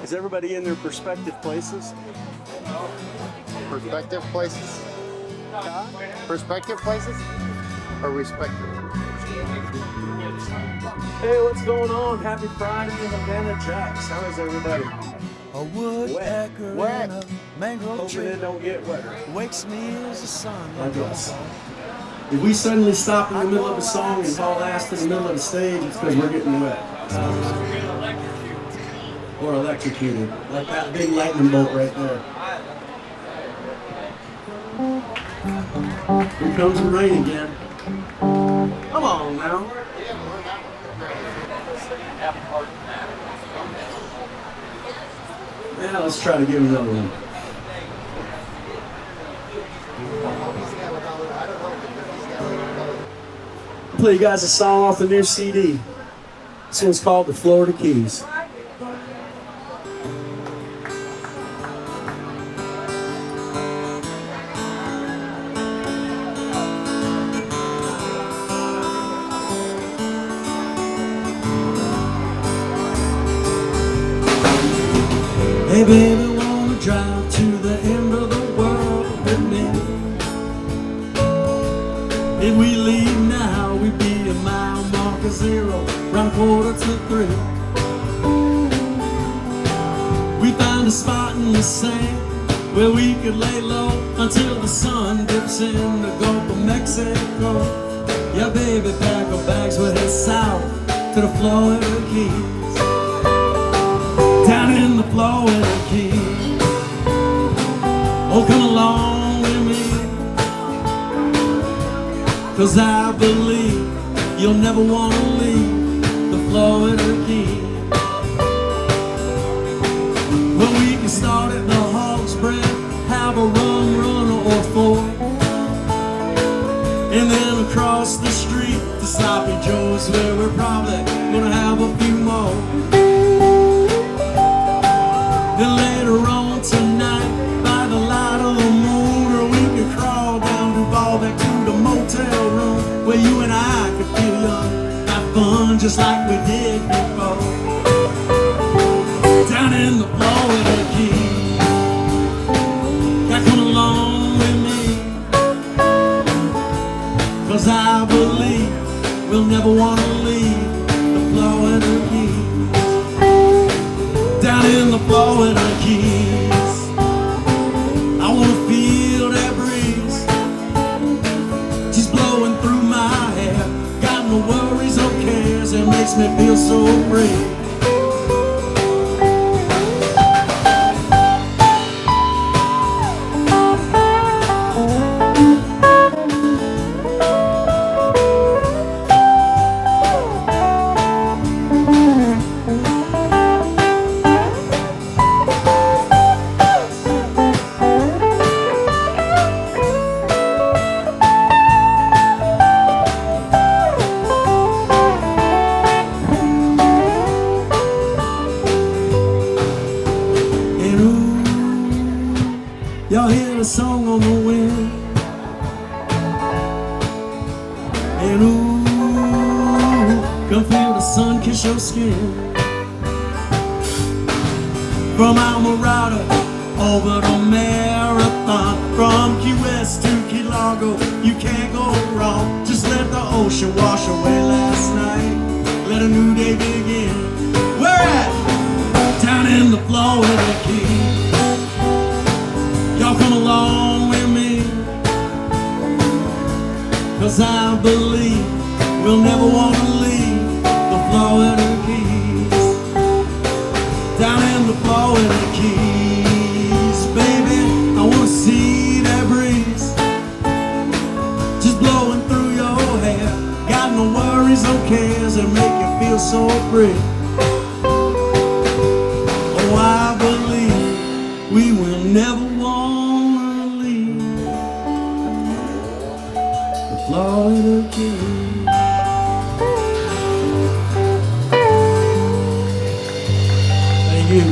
Is everybody in their perspective places? Perspective places? Perspective places? Or respective? Hey, what's going on? Happy Friday in Havana Jack. How is everybody? A woodpecker Wet. in a mangrove Hoping tree it don't get wetter. wakes me as the sun I goes guess. on. If we suddenly stop in the middle of a song and haul ass to the middle of the stage, it's because we're getting wet. Or electrocuted. Like that big lightning bolt right there. Here comes the rain again. Come on now. Yeah, let's try to give him another one. I'll play you guys a song off the new CD. This one's called The Florida Keys. Hey baby, wanna drive to the end of the world with me? If we leave now, we'd be a mile marker 0, round 2:45. We find a spot in the sand where we could lay low until the sun dips in the Gulf of Mexico. Yeah baby, pack our bags, we'll head south to the Florida Keys. Down in the Florida Keys. Oh, come along with me, 'cause I believe you'll never want to leave the Florida Keys. Well, we can start at the Hog's Breath, have a runner or 4, and then across the street to Sloppy Joe's, where we're probably gonna have a few more. Then later on tonight, by the light of the moon, or we could crawl down Duval back to the motel room, where you and I could feel young, have fun just like we did before. Down in the Florida Keys. Now come along with me, 'cause I believe we'll never want to leave the Florida Keys. Down in the Florida Keys, I wanna feel that breeze just blowing through my hair. Got no worries or cares, it makes me feel so free. Y'all hear the song on the wind, and ooh, come feel the sun kiss your skin. From Alvarado over the Marathon, from Key West to Key Largo, you can't go wrong. Just let the ocean wash away last night, let a new day begin. Where at? Down in the Florida Keys. Y'all come along with me, 'cause I believe we'll never want to leave the Florida Keys. Down in the Florida Keys, baby, I want to see that breeze just blowing through your hair. Got no worries or cares that make you feel so free. Oh, I believe we will never Florida Keys. Thank you.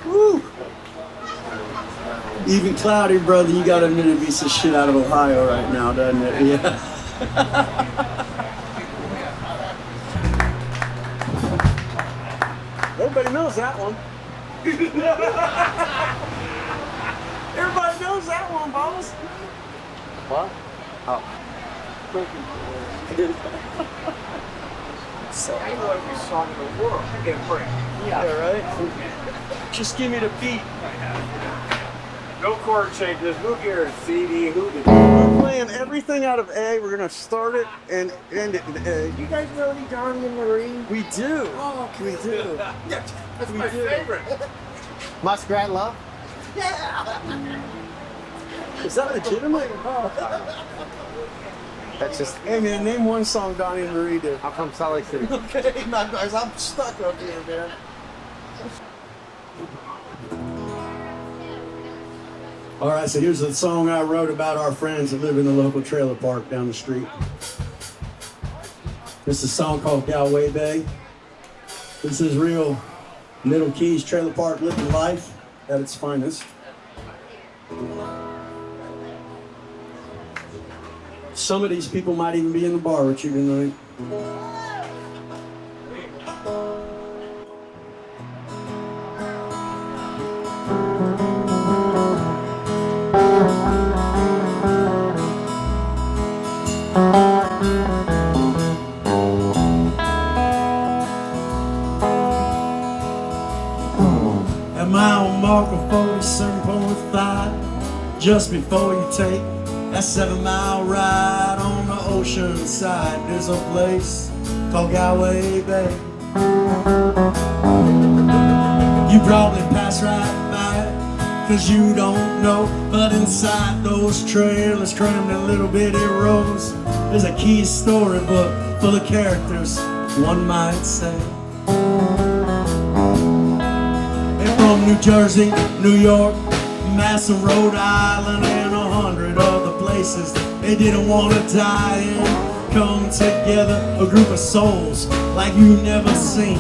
Woo. Even cloudy, brother, you got a minute piece of shit out of Ohio right now, doesn't it? Yeah. knows that one. Everybody knows that one, boss. What? Oh. So I know every song in the world. I get a break. Yeah, right? Just give me the beat. No chord changes, who cares? C, D, who did? We're playing everything out of A. We're gonna start it and end it in A. You guys know any Donny and Marie? We do. Oh, We do. that's We my do. favorite. Muskrat Love? Is that legitimate? That's just. Hey man, name one song Donny and Marie did. I'm from Salt Lake City. Okay, guys, I'm stuck up here, man. All right, so here's a song I wrote about our friends that live in the local trailer park down the street. This is a song called Galway Bay. This is real Middle Keys trailer park living life at its finest. Some of these people might even be in the bar with you tonight. At mile marker 47.5, just before you take that 7-mile ride on the ocean side, there's a place called Galway Bay. You probably pass right by it, cause you don't know, but inside those trailers crammed in little bitty rows, there's a key storybook full of characters, one might say. From New Jersey, New York, Mass and Rhode Island, and 100 other places they didn't want to die in. Come together, a group of souls like you never seen.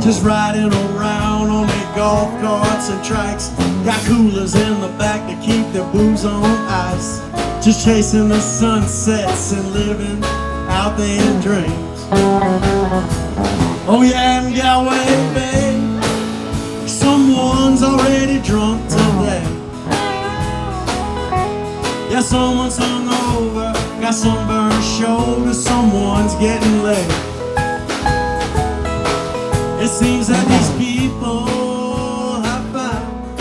Just riding around on their golf carts and trikes. Got coolers in the back to keep their booze on ice. Just chasing the sunsets and living out their dreams. Oh yeah, in Galway Bay, someone's already drunk today. Yeah, someone's hungover, got sunburned shoulders, someone's getting laid. It seems that these people have found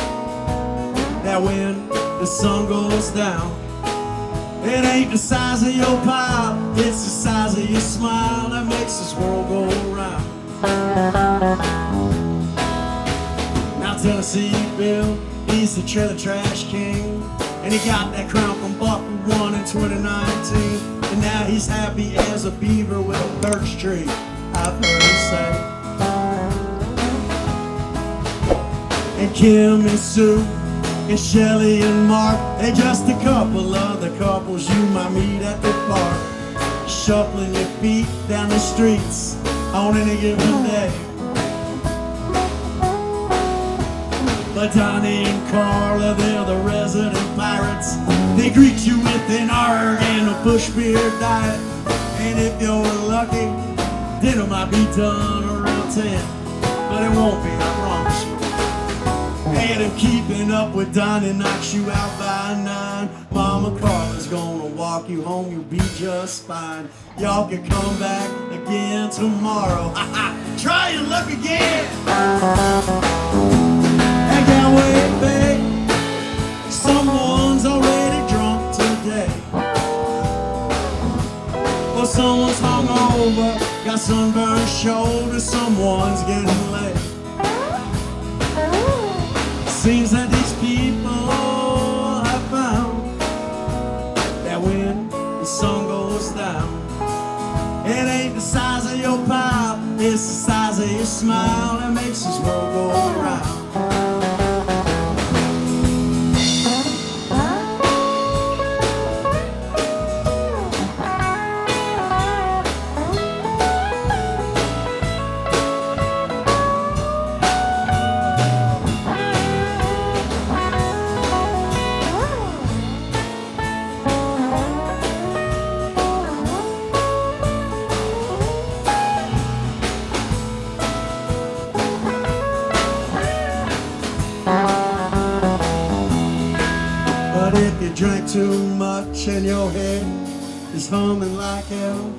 that when the sun goes down, it ain't the size of your pile, it's the size of your smile that makes this world go round. Now Tennessee Bill, he's the trailer trash king, and he got that crown from Buck who won in 2019. And now he's happy as a beaver with a birch tree, I've heard him say. And Kim and Sue and Shelly and Mark, they're just a couple of the couples you might meet at the park, shuffling your feet down the streets on any given day. But Donny and Carla, they're the resident pirates. They greet you with an arg and a bush beer diet. And if you're lucky, dinner might be done around 10, but it won't be, I promise you. And if keeping up with Donny knocks you out by 9, Mama Carla's gonna walk you home, you'll be just fine. Y'all can come back again tomorrow. Try your luck again. At Galway Bay, someone's already drunk today. Well, someone's hungover, got sunburned shoulders, someone's getting laid. Seems that these people have found that when the sun goes down, it ain't the size of your pile, it's the size of your smile that makes this world go round. drank too much and your head is humming like hell.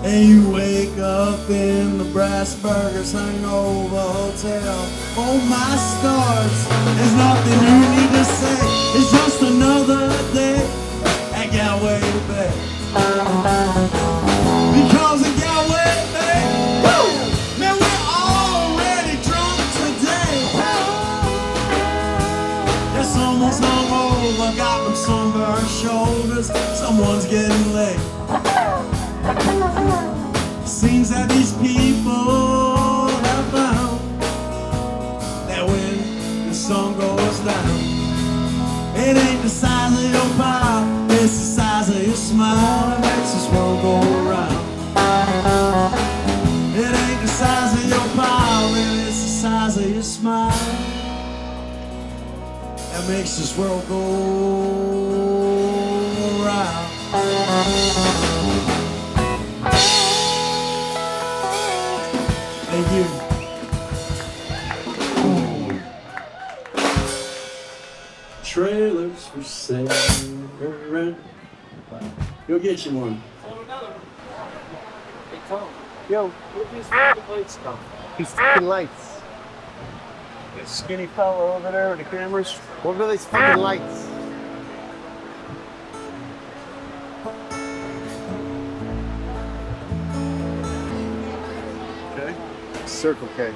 And you wake up in the Brass Burgers Hangover Hotel. Oh my stars, there's nothing you need to say. It's just another day at Galway Bay. Because in Galway Bay, man, we're already drunk today. Yeah, someone's hungover, got them sunburned shoulders. Someone's getting late. Seems that these people have found that when the sun goes down, it ain't the size of your pie, it's the size of your smile that makes this world go around. It ain't the size of your pie, really, it's the size of your smile that makes this world go around. Thank you. Trailers for sale. Go get you one. Hey, Tom. Yo, Where these fucking lights come? These fucking lights. that skinny fella over there with the cameras. What are these fucking lights? Okay. Circle K.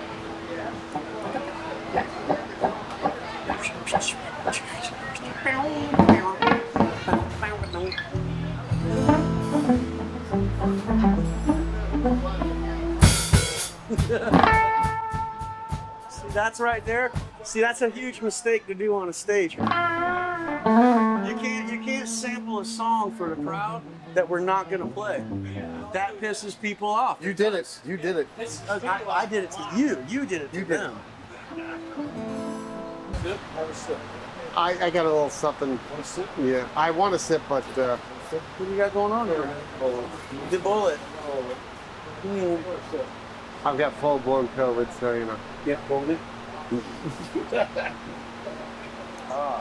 See, that's right there. See, that's a huge mistake to do on a stage. You can't sample a song for the crowd that we're not gonna play. That pisses people off. You did it. You did it. I did it to you. You did it to You did. them. I got a little something. Yeah, I want to sip, but What do you got going on there? The bullet. I've got full-blown COVID, so you know. Yeah, bullet.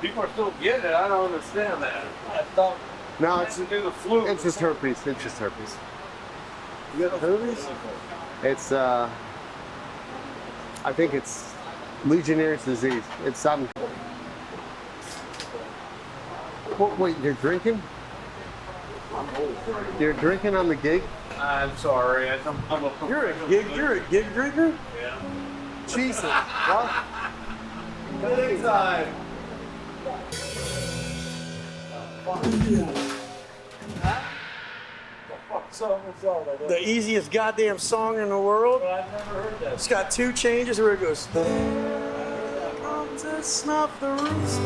People are still getting it. I don't understand that. I thought No, it's to do the flu. it's just herpes. It's just herpes. You got herpes? It's I think it's Legionnaire's disease. It's something. Wait, you're drinking? You're drinking on the gig? I'm sorry. I'm a You're a gig drinker? Yeah. Jesus. What? Big time. The easiest goddamn song in the world. I've never heard that. It's got two changes where it goes. Come to snuff the rooster.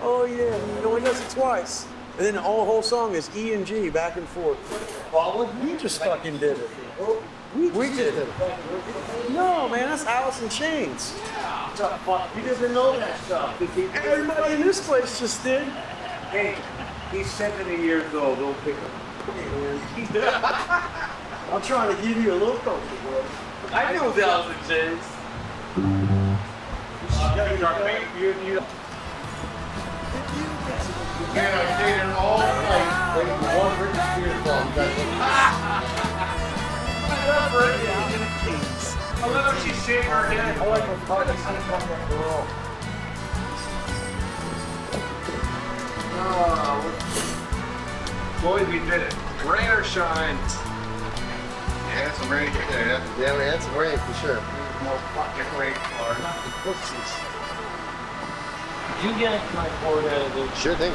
Oh yeah, it only does it twice. And then the whole song is E and G back and forth. We just fucking did it. We did it. No, man, that's Alice in Chains. You didn't know that stuff. Everybody in this place just did. Hey, he's 70 years old. Don't pick him. I'm trying to give you a little comfort, bro. I know Alice in Chains. You Man, I dated all night waiting for one Britney Spears song. I love how she's shaking her head. I like when Cardi B comes up the roll. Boy, we did it. Rain or shine. Yeah, some rain. Yeah, we had some rain for sure. No fucking rain, Florida. Sure thing.